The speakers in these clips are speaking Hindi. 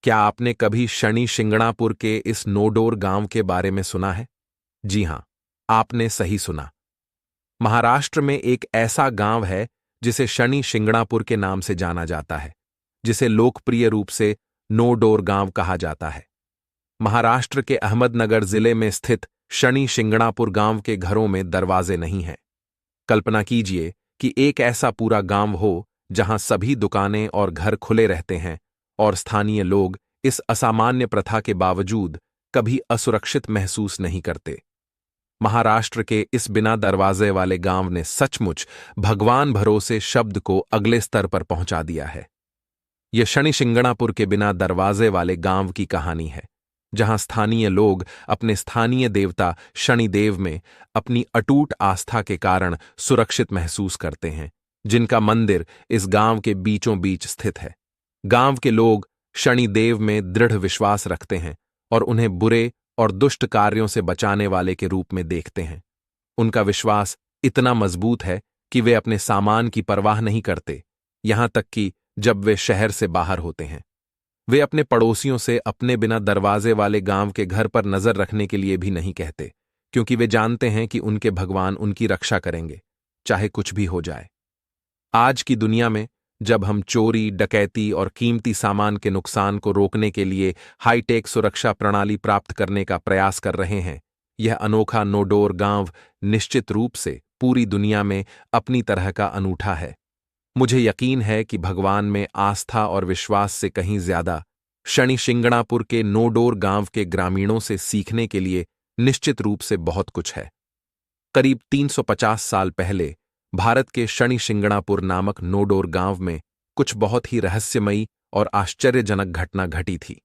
क्या आपने कभी शनि शिंगणापुर के इस नोडोर गांव के बारे में सुना है? जी हां, आपने सही सुना। महाराष्ट्र में एक ऐसा गांव है जिसे शनि शिंगणापुर के नाम से जाना जाता है, जिसे लोकप्रिय रूप से नोडोर गांव कहा जाता है। महाराष्ट्र के अहमदनगर जिले में स्थित शनि शिंगणापुर गांव के घरों में दरवाजे नहीं हैं। कल्पना कीजिए कि एक ऐसा पूरा गांव हो जहां सभी दुकानें और घर खुले रहते हैं और स्थानीय लोग इस असामान्य प्रथा के बावजूद कभी असुरक्षित महसूस नहीं करते। महाराष्ट्र के इस बिना दरवाजे वाले गांव ने सचमुच भगवान भरोसे शब्द को अगले स्तर पर पहुंचा दिया है। यह शनि शिंगणापुर के बिना दरवाजे वाले गांव की कहानी है, जहां स्थानीय लोग अपने स्थानीय देवता शनिदेव में अपनी अटूट आस्था के कारण सुरक्षित महसूस करते हैं, जिनका मंदिर इस गांव के बीचों बीच स्थित है। गांव के लोग शनिदेव में दृढ़ विश्वास रखते हैं और उन्हें बुरे और दुष्ट कार्यों से बचाने वाले के रूप में देखते हैं। उनका विश्वास इतना मजबूत है कि वे अपने सामान की परवाह नहीं करते, यहां तक कि जब वे शहर से बाहर होते हैं। वे अपने पड़ोसियों से अपने बिना दरवाजे वाले गांव के घर पर नजर रखने के लिए भी नहीं कहते, क्योंकि वे जानते हैं कि उनके भगवान उनकी रक्षा करेंगे, चाहे कुछ भी हो जाए। आज की दुनिया में जब हम चोरी, डकैती और कीमती सामान के नुकसान को रोकने के लिए हाईटेक सुरक्षा प्रणाली प्राप्त करने का प्रयास कर रहे हैं, यह अनोखा नोडोर गांव निश्चित रूप से पूरी दुनिया में अपनी तरह का अनूठा है। मुझे यकीन है कि भगवान में आस्था और विश्वास से कहीं ज्यादा शनि शिंगणापुर के नोडोर गांव के ग्रामीणों से सीखने के लिए निश्चित रूप से बहुत कुछ है। करीब 350 साल पहले भारत के शनि शिंगणापुर नामक नोडोर गांव में कुछ बहुत ही रहस्यमयी और आश्चर्यजनक घटना घटी थी।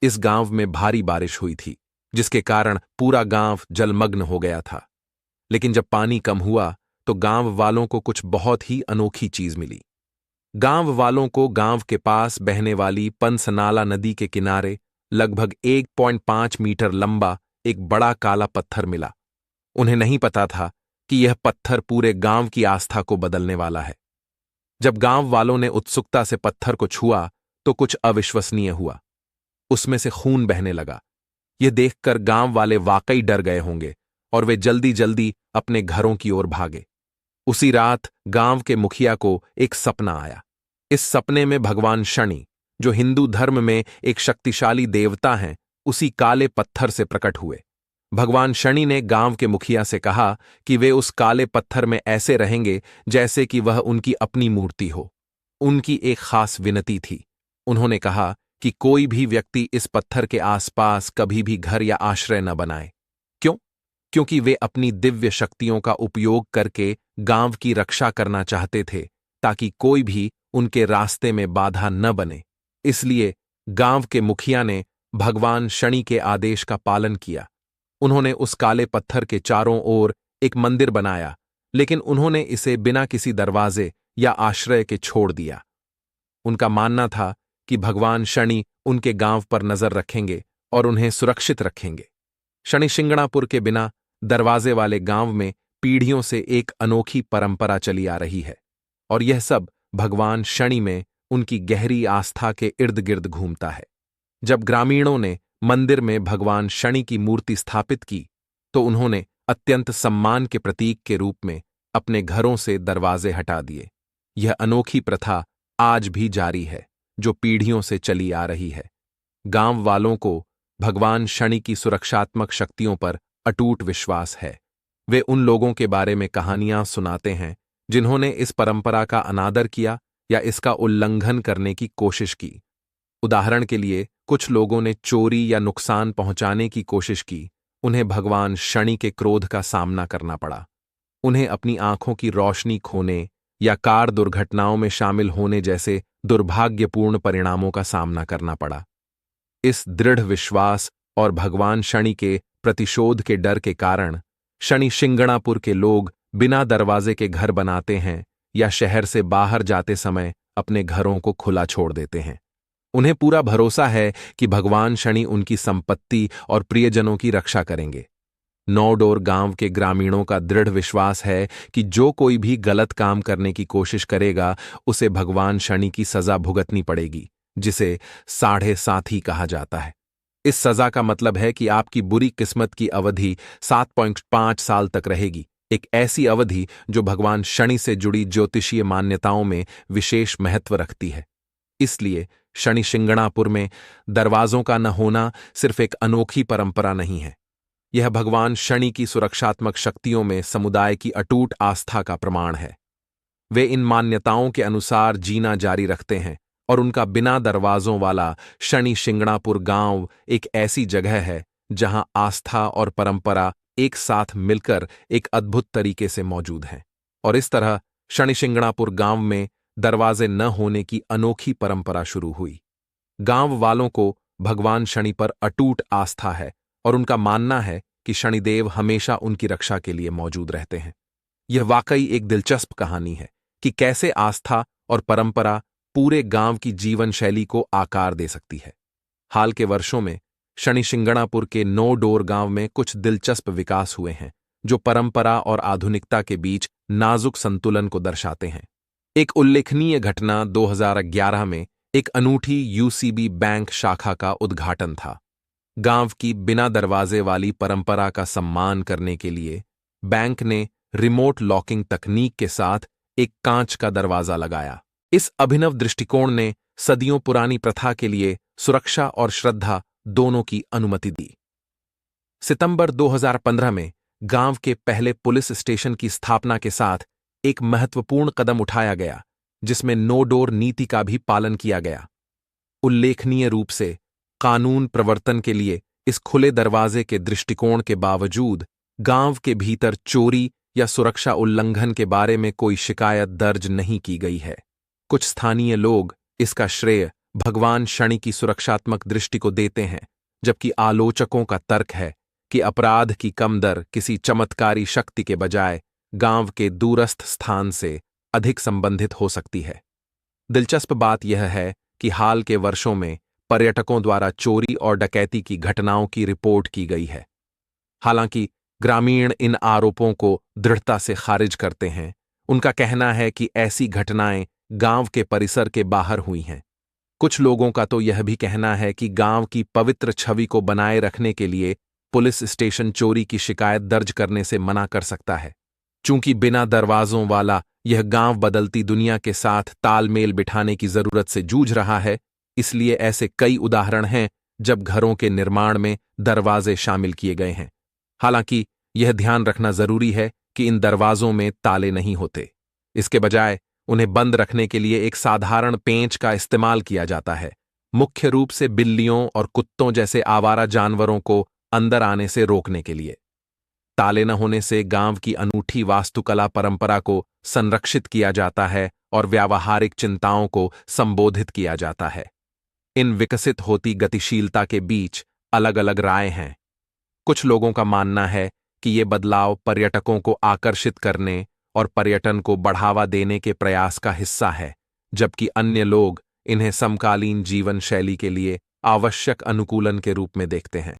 इस गांव में भारी बारिश हुई थी, जिसके कारण पूरा गांव जलमग्न हो गया था। लेकिन जब पानी कम हुआ तो गांव वालों को कुछ बहुत ही अनोखी चीज मिली। गांव वालों को गांव के पास बहने वाली पंसनाला नदी के किनारे लगभग 1.5 मीटर लंबा एक बड़ा काला पत्थर मिला। उन्हें नहीं पता था कि यह पत्थर पूरे गांव की आस्था को बदलने वाला है। जब गांव वालों ने उत्सुकता से पत्थर को छुआ तो कुछ अविश्वसनीय हुआ। उसमें से खून बहने लगा। यह देखकर गांव वाले वाकई डर गए होंगे और वे जल्दी जल्दी अपने घरों की ओर भागे। उसी रात गांव के मुखिया को एक सपना आया। इस सपने में भगवान शनि, जो हिंदू धर्म में एक शक्तिशाली देवता हैं, उसी काले पत्थर से प्रकट हुए। भगवान शनि ने गांव के मुखिया से कहा कि वे उस काले पत्थर में ऐसे रहेंगे जैसे कि वह उनकी अपनी मूर्ति हो। उनकी एक खास विनती थी। उन्होंने कहा कि कोई भी व्यक्ति इस पत्थर के आसपास कभी भी घर या आश्रय न बनाए। क्यों? क्योंकि वे अपनी दिव्य शक्तियों का उपयोग करके गांव की रक्षा करना चाहते थे, ताकि कोई भी उनके रास्ते में बाधा न बने। इसलिए गांव के मुखिया ने भगवान शनि के आदेश का पालन किया। उन्होंने उस काले पत्थर के चारों ओर एक मंदिर बनाया, लेकिन उन्होंने इसे बिना किसी दरवाजे या आश्रय के छोड़ दिया। उनका मानना था कि भगवान शनि उनके गांव पर नजर रखेंगे और उन्हें सुरक्षित रखेंगे। शनि शिंगणापुर के बिना दरवाजे वाले गांव में पीढ़ियों से एक अनोखी परंपरा चली आ रही है, और यह सब भगवान शनि में उनकी गहरी आस्था के इर्द गिर्द घूमता है। जब ग्रामीणों ने मंदिर में भगवान शनि की मूर्ति स्थापित की, तो उन्होंने अत्यंत सम्मान के प्रतीक के रूप में अपने घरों से दरवाजे हटा दिए। यह अनोखी प्रथा आज भी जारी है, जो पीढ़ियों से चली आ रही है। गांव वालों को भगवान शनि की सुरक्षात्मक शक्तियों पर अटूट विश्वास है। वे उन लोगों के बारे में कहानियां सुनाते हैं जिन्होंने इस परंपरा का अनादर किया या इसका उल्लंघन करने की कोशिश की। उदाहरण के लिए, कुछ लोगों ने चोरी या नुकसान पहुंचाने की कोशिश की। उन्हें भगवान शनि के क्रोध का सामना करना पड़ा। उन्हें अपनी आंखों की रोशनी खोने या कार दुर्घटनाओं में शामिल होने जैसे दुर्भाग्यपूर्ण परिणामों का सामना करना पड़ा। इस दृढ़ विश्वास और भगवान शनि के प्रतिशोध के डर के कारण शनि शिंगणापुर के लोग बिना दरवाजे के घर बनाते हैं या शहर से बाहर जाते समय अपने घरों को खुला छोड़ देते हैं। उन्हें पूरा भरोसा है कि भगवान शनि उनकी संपत्ति और प्रियजनों की रक्षा करेंगे। नौडोर गांव के ग्रामीणों का दृढ़ विश्वास है कि जो कोई भी गलत काम करने की कोशिश करेगा, उसे भगवान शनि की सजा भुगतनी पड़ेगी, जिसे साढ़े साथी कहा जाता है। इस सजा का मतलब है कि आपकी बुरी किस्मत की अवधि 7.5 साल तक रहेगी, एक ऐसी अवधि जो भगवान शनि से जुड़ी ज्योतिषीय मान्यताओं में विशेष महत्व रखती है। इसलिए शनि शिंगणापुर में दरवाजों का न होना सिर्फ एक अनोखी परंपरा नहीं है, यह भगवान शनि की सुरक्षात्मक शक्तियों में समुदाय की अटूट आस्था का प्रमाण है। वे इन मान्यताओं के अनुसार जीना जारी रखते हैं और उनका बिना दरवाजों वाला शनि शिंगणापुर गांव एक ऐसी जगह है जहां आस्था और परंपरा एक साथ मिलकर एक अद्भुत तरीके से मौजूद हैं। और इस तरह शनि शिंगणापुर गांव में दरवाजे न होने की अनोखी परंपरा शुरू हुई। गांव वालों को भगवान शनि पर अटूट आस्था है और उनका मानना है कि शनिदेव हमेशा उनकी रक्षा के लिए मौजूद रहते हैं। यह वाकई एक दिलचस्प कहानी है कि कैसे आस्था और परंपरा पूरे गांव की जीवन शैली को आकार दे सकती है। हाल के वर्षों में शनि शिंगणापुर के नो डोर गांव में कुछ दिलचस्प विकास हुए हैं जो परंपरा और आधुनिकता के बीच नाजुक संतुलन को दर्शाते हैं। एक उल्लेखनीय घटना 2011 में एक अनूठी यूसीबी बैंक शाखा का उद्घाटन था। गांव की बिना दरवाजे वाली परंपरा का सम्मान करने के लिए बैंक ने रिमोट लॉकिंग तकनीक के साथ एक कांच का दरवाजा लगाया। इस अभिनव दृष्टिकोण ने सदियों पुरानी प्रथा के लिए सुरक्षा और श्रद्धा दोनों की अनुमति दी। सितंबर 2015 में गांव के पहले पुलिस स्टेशन की स्थापना के साथ एक महत्वपूर्ण कदम उठाया गया जिसमें नो डोर नीति का भी पालन किया गया। उल्लेखनीय रूप से कानून प्रवर्तन के लिए इस खुले दरवाजे के दृष्टिकोण के बावजूद गांव के भीतर चोरी या सुरक्षा उल्लंघन के बारे में कोई शिकायत दर्ज नहीं की गई है। कुछ स्थानीय लोग इसका श्रेय भगवान शनि की सुरक्षात्मक दृष्टि को देते हैं, जबकि आलोचकों का तर्क है कि अपराध की कम दर किसी चमत्कारी शक्ति के बजाय गांव के दूरस्थ स्थान से अधिक संबंधित हो सकती है। दिलचस्प बात यह है कि हाल के वर्षों में पर्यटकों द्वारा चोरी और डकैती की घटनाओं की रिपोर्ट की गई है। हालांकि ग्रामीण इन आरोपों को दृढ़ता से खारिज करते हैं। उनका कहना है कि ऐसी घटनाएं गांव के परिसर के बाहर हुई हैं। कुछ लोगों का तो यह भी कहना है कि गांव की पवित्र छवि को बनाए रखने के लिए पुलिस स्टेशन चोरी की शिकायत दर्ज करने से मना कर सकता है। चूंकि बिना दरवाजों वाला यह गांव बदलती दुनिया के साथ तालमेल बिठाने की जरूरत से जूझ रहा है, इसलिए ऐसे कई उदाहरण हैं जब घरों के निर्माण में दरवाजे शामिल किए गए हैं। हालांकि यह ध्यान रखना जरूरी है कि इन दरवाजों में ताले नहीं होते। इसके बजाय उन्हें बंद रखने के लिए एक साधारण पेंच का इस्तेमाल किया जाता है, मुख्य रूप से बिल्लियों और कुत्तों जैसे आवारा जानवरों को अंदर आने से रोकने के लिए। ताले न होने से गांव की अनूठी वास्तुकला परंपरा को संरक्षित किया जाता है और व्यावहारिक चिंताओं को संबोधित किया जाता है। इन विकसित होती गतिशीलता के बीच अलग अलग राय हैं। कुछ लोगों का मानना है कि ये बदलाव पर्यटकों को आकर्षित करने और पर्यटन को बढ़ावा देने के प्रयास का हिस्सा है, जबकि अन्य लोग इन्हें समकालीन जीवन शैली के लिए आवश्यक अनुकूलन के रूप में देखते हैं।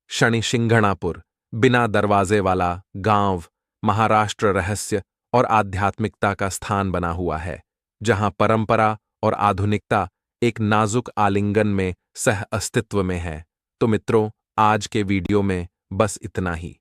शनि शिंगणापुर बिना दरवाजे वाला गांव महाराष्ट्र रहस्य और आध्यात्मिकता का स्थान बना हुआ है, जहां परंपरा और आधुनिकता एक नाजुक आलिंगन में सह अस्तित्व में है। तो मित्रों, आज के वीडियो में बस इतना ही।